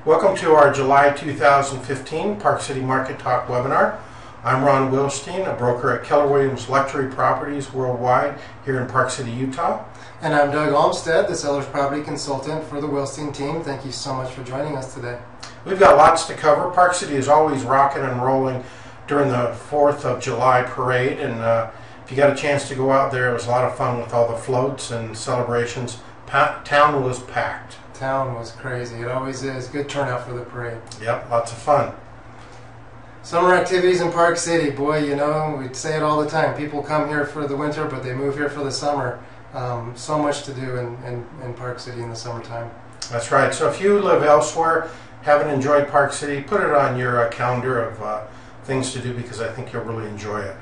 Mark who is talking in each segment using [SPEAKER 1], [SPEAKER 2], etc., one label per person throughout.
[SPEAKER 1] Welcome to our July 2015 Park City Market Talk webinar. I'm Ron Wilstein, a broker at Keller Williams Luxury Properties Worldwide here in Park City, Utah.
[SPEAKER 2] And I'm Doug Olmstead, the seller's property consultant for the Wilstein team. Thank you so much for joining us today.
[SPEAKER 1] We've got lots to cover. Park City is always rocking and rolling during the 4th of July parade, and if you got a chance to go out there, it was a lot of fun with all the floats and celebrations. Town was packed.
[SPEAKER 2] Town was crazy. It always is. Good turnout for the parade.
[SPEAKER 1] Yep, lots of fun.
[SPEAKER 2] Summer activities in Park City. Boy, you know, we say it all the time. People come here for the winter, but they move here for the summer. So much to do in Park City in the summertime.
[SPEAKER 1] That's right. So if you live elsewhere, haven't enjoyed Park City, put it on your calendar of things to do, because I think you'll really enjoy it.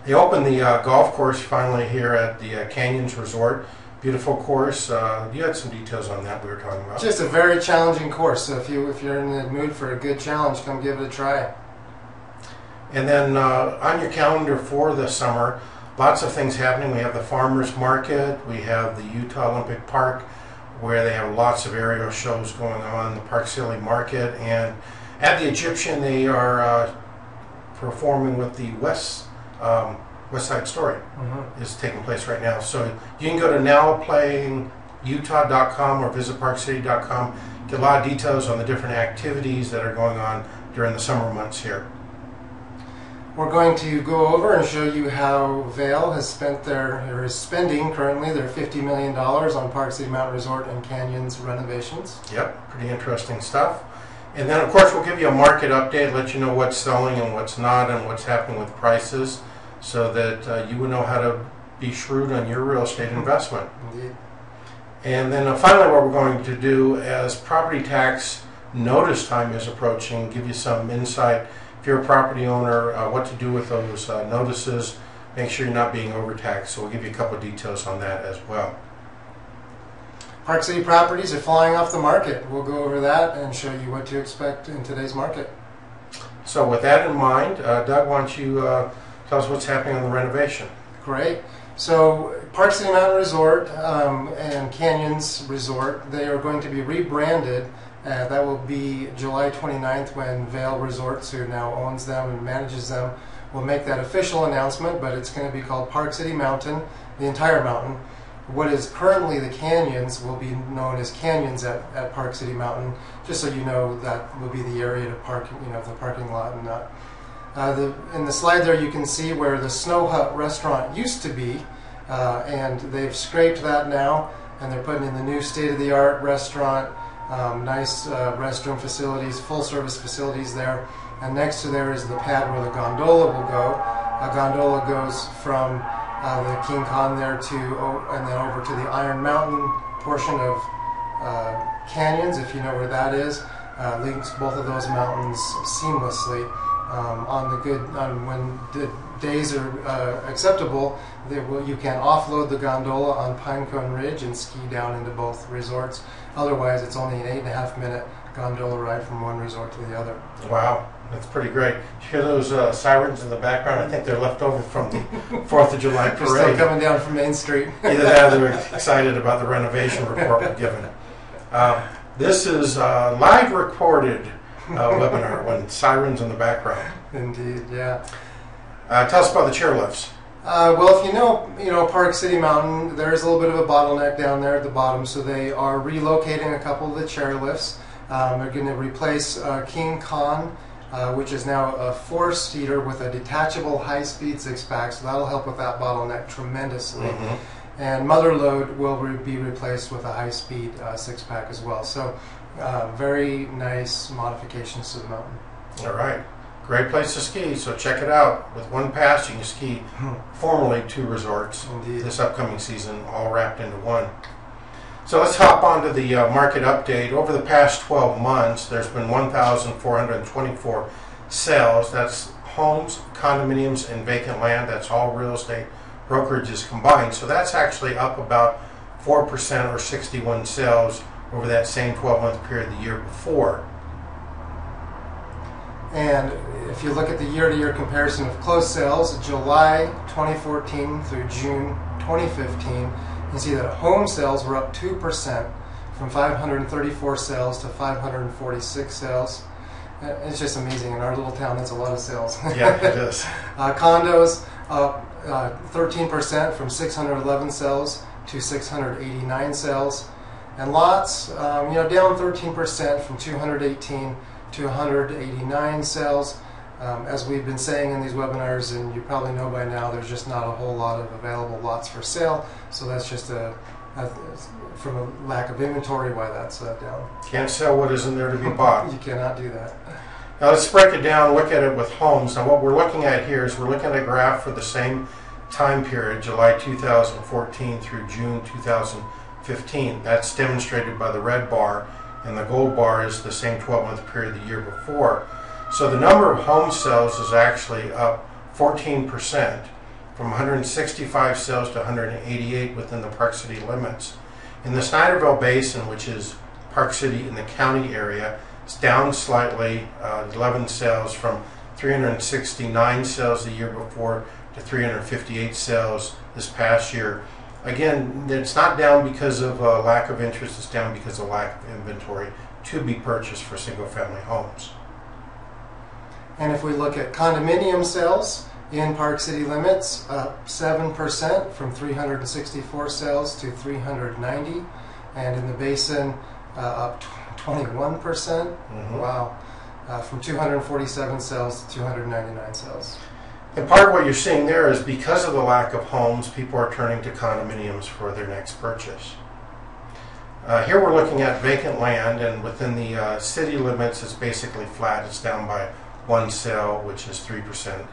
[SPEAKER 1] They opened the golf course finally here at the Canyons Resort. Beautiful course. You had some details on that we were talking about.
[SPEAKER 2] Just a very challenging course. So if you're in the mood for a good challenge, come give it a try.
[SPEAKER 1] And then on your calendar for the summer, lots of things happening. We have the Farmers Market. We have the Utah Olympic Park, where they have lots of aerial shows going on. The Park City Market, and at the Egyptian, they are performing with the West Side Story is taking place right now. So you can go to nowplayingutah.com or visit ParkCity.com. Get a lot of details on the different activities that are going on during the summer months here.
[SPEAKER 2] We're going to go over and show you how Vail has is spending currently their $50 million on Park City Mountain Resort and Canyons renovations.
[SPEAKER 1] Yep, pretty interesting stuff. And then, of course, we'll give you a market update, let you know what's selling and what's not, and what's happening with prices, so that you would know how to be shrewd on your real estate investment.
[SPEAKER 2] Indeed.
[SPEAKER 1] And then finally, what we're going to do, as property tax notice time is approaching, give you some insight. If you're a property owner, what to do with those notices. Make sure you're not being overtaxed. So we'll give you a couple of details on that as well.
[SPEAKER 2] Park City properties are flying off the market. We'll go over that and show you what to expect in today's market.
[SPEAKER 1] So with that in mind, Doug, why don't you tell us what's happening on the renovation?
[SPEAKER 2] Great. So Park City Mountain Resort and Canyons Resort, they are going to be rebranded. That will be July 29th when Vail Resorts, who now owns them and manages them, will make that official announcement, but it's going to be called Park City Mountain, the entire mountain. What is currently the Canyons will be known as Canyons at Park City Mountain, just so you know that will be the area to park, the parking lot and that. In the slide there you can see where the Snow Hut restaurant used to be, and they've scraped that now, and they're putting in the new state-of-the-art restaurant, nice restroom facilities, full-service facilities there, and next to there is the pad where the gondola will go. A gondola goes from the King Khan there and then over to the Iron Mountain portion of Canyons, if you know where that is. Links both of those mountains seamlessly. When the days are acceptable, you can offload the gondola on Pinecone Ridge and ski down into both resorts. Otherwise, it's only an 8.5-minute gondola ride from one resort to the other.
[SPEAKER 1] Wow, that's pretty great. You hear those sirens in the background? I think they're left over from the 4th of July parade.
[SPEAKER 2] They're still coming down from Main Street.
[SPEAKER 1] Either that or they're excited about the renovation report we're given. This is a live recorded webinar when sirens in the background.
[SPEAKER 2] Indeed, yeah.
[SPEAKER 1] Tell us about the chairlifts.
[SPEAKER 2] Well, if you know Park City Mountain, there's a little bit of a bottleneck down there at the bottom, so they are relocating a couple of the chairlifts. They're going to replace King Khan, which is now a 4-seater with a detachable high-speed 6-pack, so that'll help with that bottleneck tremendously. And Mother Lode will be replaced with a high-speed 6-pack as well. So very nice modifications to the mountain.
[SPEAKER 1] All right. Great place to ski, so check it out. With one pass, you can ski formally 2 resorts.
[SPEAKER 2] Indeed.
[SPEAKER 1] This upcoming season, all wrapped into one. So let's hop onto the market update. Over the past 12 months, there's been 1,424 sales. That's homes, condominiums, and vacant land. That's all real estate brokerages combined. So that's actually up about 4% or 61 sales over that same 12-month period the year before.
[SPEAKER 2] And if you look at the year-to-year comparison of closed sales, July 2014 through June 2015, you see that home sales were up 2% from 534 sales to 546 sales. It's just amazing. In our little town, that's a lot of sales.
[SPEAKER 1] Yeah, it is.
[SPEAKER 2] Condos up 13% from 611 sales to 689 sales. And lots, down 13% from 218 to 189 sales. As we've been saying in these webinars, and you probably know by now, there's just not a whole lot of available lots for sale. So that's just from a lack of inventory why that's down.
[SPEAKER 1] Can't sell what isn't there to be bought.
[SPEAKER 2] You cannot do that.
[SPEAKER 1] Now let's break it down, look at it with homes. Now what we're looking at here is we're looking at a graph for the same time period, July 2014 through June 2015. That's demonstrated by the red bar, and the gold bar is the same 12-month period the year before. So the number of home sales is actually up 14%, from 165 sales to 188 within the Park City limits. In the Snyderville Basin, which is Park City in the county area, it's down slightly, 11 sales from 369 sales the year before to 358 sales this past year. Again, it's not down because of lack of interest, it's down because of lack of inventory to be purchased for single-family homes.
[SPEAKER 2] And if we look at condominium sales in Park City limits, up 7% from 364 sales to 390. And in the basin, up 21%.
[SPEAKER 1] Mm-hmm.
[SPEAKER 2] Wow. From 247 sales to 299 sales.
[SPEAKER 1] And part of what you're seeing there is because of the lack of homes, people are turning to condominiums for their next purchase. Here we're looking at vacant land, and within the city limits, it's basically flat. It's down by one sale, which is 3%.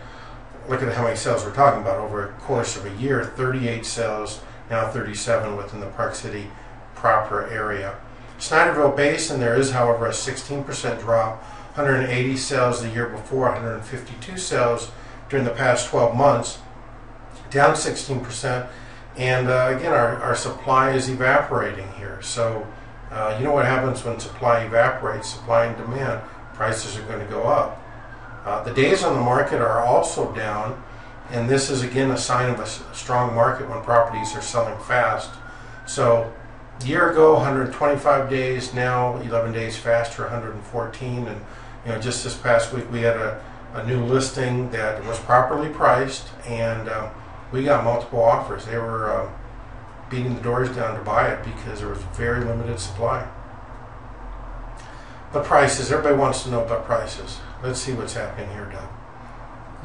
[SPEAKER 1] Look at how many sales we're talking about over a course of a year. 38 sales, now 37 within the Park City proper area. Snyderville Basin, there is, however, a 16% drop. 180 sales the year before, 152 sales during the past 12 months, down 16%. And again, our supply is evaporating here. So you know what happens when supply evaporates, supply and demand, prices are going to go up. The days on the market are also down, and this is again a sign of a strong market when properties are selling fast. So a year ago, 125 days, now 11 days faster, 114. And just this past week we had a new listing that was properly priced, and we got multiple offers. They were beating the doors down to buy it because there was very limited supply. But prices, everybody wants to know about prices. Let's see what's happening here, Doug.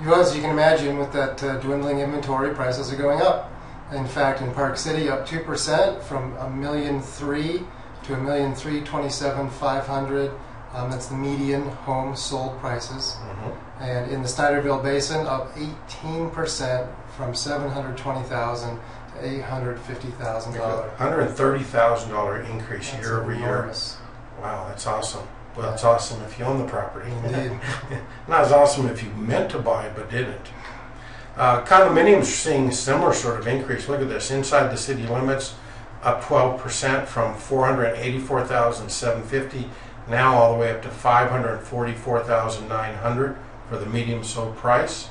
[SPEAKER 2] Well, as you can imagine, with that dwindling inventory, prices are going up. In fact, in Park City, up 2% from $1,300,000 to $1,327,500. That's the median home sold prices. Mm-hmm. And in the Snyderville Basin, up 18% from $720,000 to $850,000.
[SPEAKER 1] $130,000 increase year over year. Wow, that's awesome. Well, it's awesome if you own the property.
[SPEAKER 2] Indeed.
[SPEAKER 1] Not as awesome if you meant to buy it but didn't. Condominiums are seeing a similar sort of increase. Look at this. Inside the city limits, up 12% from $484,750, now all the way up to $544,900 for the medium sold price.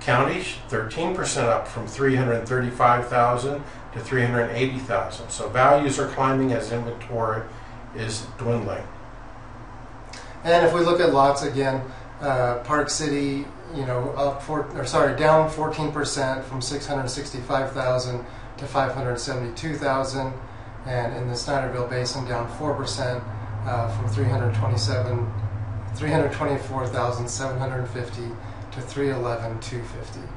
[SPEAKER 1] County, 13% up from $335,000 to $380,000. So values are climbing as inventory is dwindling.
[SPEAKER 2] And if we look at lots again, Park City, down 14% from $665,000 to $572,000, and in the Snyderville Basin, down 4% from $324,750 to $311,250.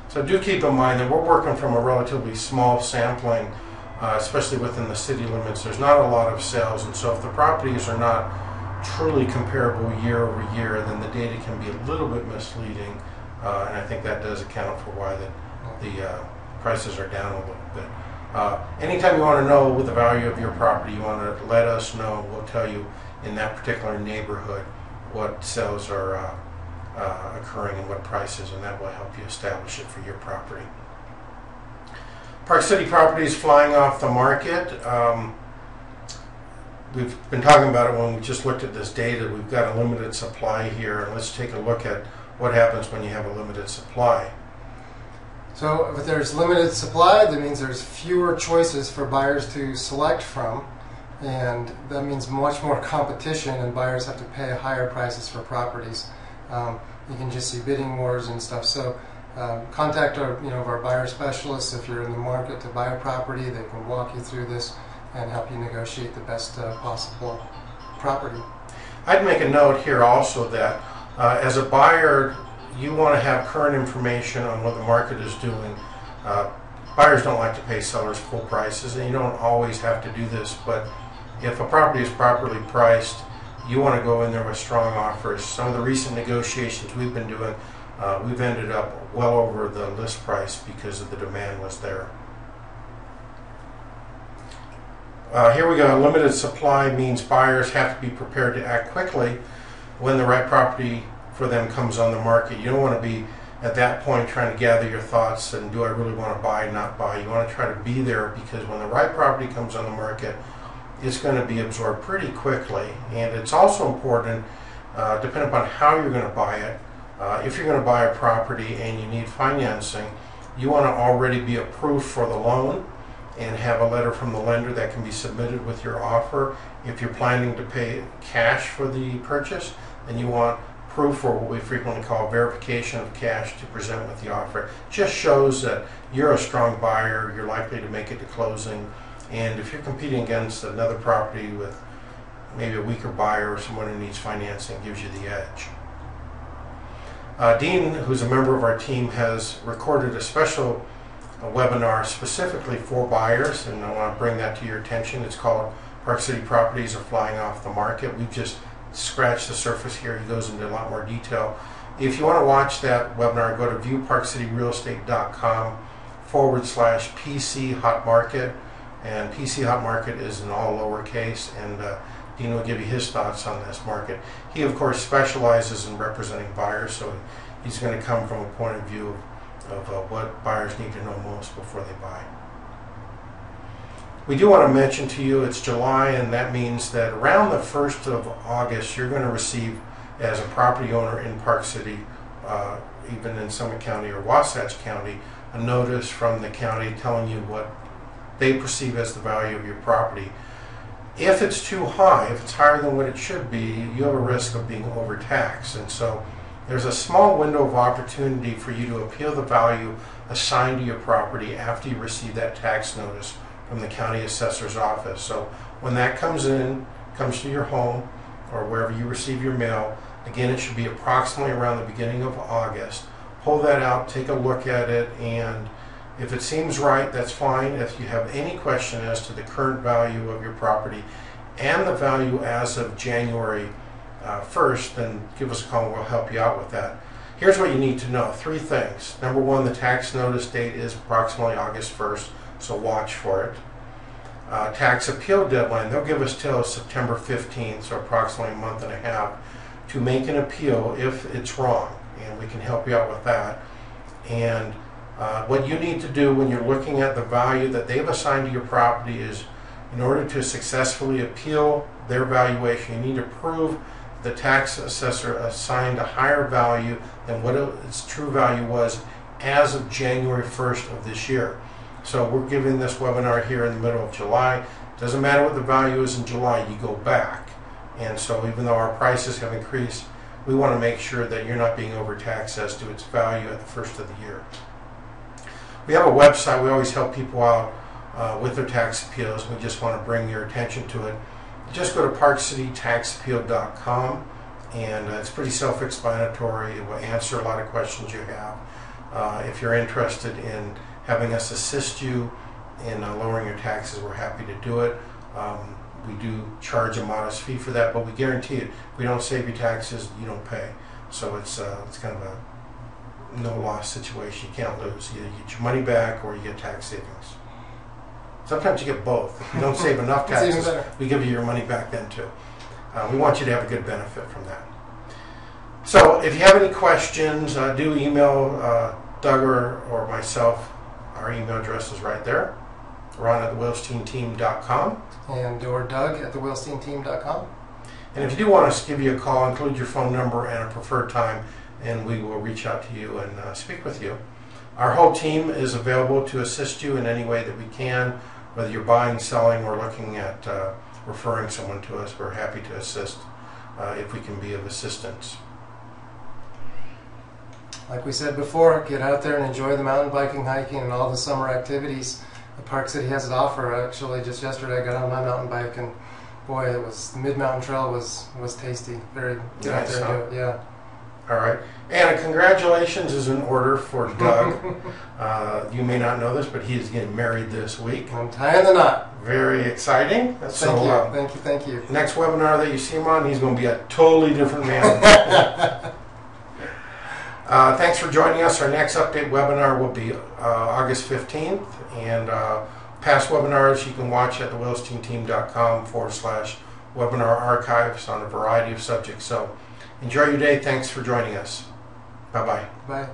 [SPEAKER 1] So do keep in mind that we're working from a relatively small sampling, especially within the city limits. There's not a lot of sales, and so if the properties are not truly comparable year over year, then the data can be a little bit misleading, and I think that does account for why the prices are down a little bit. Anytime you want to know what the value of your property, you want to let us know. We'll tell you in that particular neighborhood what sales are occurring and what prices, and that will help you establish it for your property. Park City properties flying off the market. We've been talking about it when we just looked at this data. We've got a limited supply here, and let's take a look at what happens when you have a limited supply.
[SPEAKER 2] So if there's limited supply, that means there's fewer choices for buyers to select from. and that means much more competition, and buyers have to pay higher prices for properties. You can just see bidding wars and stuff. So contact our buyer specialists if you're in the market to buy a property. They can walk you through this and help you negotiate the best possible property.
[SPEAKER 1] I'd make a note here also that as a buyer, you want to have current information on what the market is doing. Buyers don't like to pay sellers full prices, and you don't always have to do this, but if a property is properly priced, you want to go in there with strong offers. Some of the recent negotiations we've been doing, we've ended up well over the list price because of the demand was there. Here we go. Limited supply means buyers have to be prepared to act quickly when the right property for them comes on the market. You don't want to be at that point trying to gather your thoughts and do I really want to buy, not buy. You want to try to be there because when the right property comes on the market, it's going to be absorbed pretty quickly. And it's also important, depending upon how you're going to buy it, if you're going to buy a property and you need financing, you want to already be approved for the loan and have a letter from the lender that can be submitted with your offer. If you're planning to pay cash for the purchase, then you want proof, or what we frequently call verification of cash, to present with the offer. It just shows that you're a strong buyer, you're likely to make it to closing, and if you're competing against another property with maybe a weaker buyer or someone who needs financing, it gives you the edge. Dean, who's a member of our team, has recorded a special webinar specifically for buyers, and I want to bring that to your attention. It's called Park City Properties Are Flying Off the Market. We've just scratched the surface here. He goes into a lot more detail. If you want to watch that webinar, go to viewparkcityrealestate.com/PC Hot Market, and PC Hot Market is in all lowercase, and Dean will give you his thoughts on this market. He, of course, specializes in representing buyers, so he's going to come from a point of view of what buyers need to know most before they buy. We do want to mention to you it's July, and that means that around the 1st of August you're going to receive, as a property owner in Park City, even in Summit County or Wasatch County, a notice from the county telling you what they perceive as the value of your property. If it's too high, if it's higher than what it should be, you have a risk of being overtaxed, and so there's a small window of opportunity for you to appeal the value assigned to your property after you receive that tax notice from the county assessor's office. So when that comes to your home or wherever you receive your mail, again, it should be approximately around the beginning of August. Pull that out, take a look at it, and if it seems right, that's fine. If you have any question as to the current value of your property and the value as of January 1st, then give us a call and we'll help you out with that. Here's what you need to know. 3 things. Number 1, the tax notice date is approximately August 1st, so watch for it. Tax appeal deadline, they'll give us till September 15th, so approximately a month and a half, to make an appeal if it's wrong, and we can help you out with that. And what you need to do when you're looking at the value that they've assigned to your property is, in order to successfully appeal their valuation, you need to prove the tax assessor assigned a higher value than what its true value was as of January 1st of this year. So we're giving this webinar here in the middle of July. Doesn't matter what the value is in July, you go back. And so even though our prices have increased, we want to make sure that you're not being overtaxed as to its value at the first of the year. We have a website. We always help people out with their tax appeals. We just want to bring your attention to it. Just go to PCMR and it's pretty self-explanatory. It will answer a lot of questions you have. If you're interested in having us assist you in lowering your taxes, we're happy to do it. We do charge a modest fee for that, but we guarantee it. If we don't save your taxes, you don't pay. So it's kind of a no-loss situation. You can't lose. Either you get your money back or you get tax savings. Sometimes you get both. If you don't save enough taxes, we give you your money back then too. We want you to have a good benefit from that. So if you have any questions, do email Doug or myself. Our email address is right there. Ron at thewilsteinteam.com.
[SPEAKER 2] And or Doug at thewilsteinteam.com.
[SPEAKER 1] And if you do want us to give you a call, include your phone number and a preferred time, and we will reach out to you and speak with you. Our whole team is available to assist you in any way that we can, whether you're buying, selling, or looking at referring someone to us, we're happy to assist if we can be of assistance.
[SPEAKER 2] Like we said before, get out there and enjoy the mountain biking, hiking, and all the summer activities that Park City has to offer. Actually, just yesterday I got on my mountain bike, and boy, the Mid-Mountain Trail was tasty. Get out there and do it, yeah.
[SPEAKER 1] All right. And congratulations is in order for Doug. You may not know this, but he is getting married this week.
[SPEAKER 2] I'm tying the knot.
[SPEAKER 1] Very exciting.
[SPEAKER 2] Thank you.
[SPEAKER 1] Next webinar that you see him on, he's going to be a totally different man. Thanks for joining us. Our next update webinar will be August 15th. And past webinars you can watch at thewillsteinteam.com/webinar archives on a variety of subjects. So enjoy your day. Thanks for joining us. Bye-bye.
[SPEAKER 2] Bye.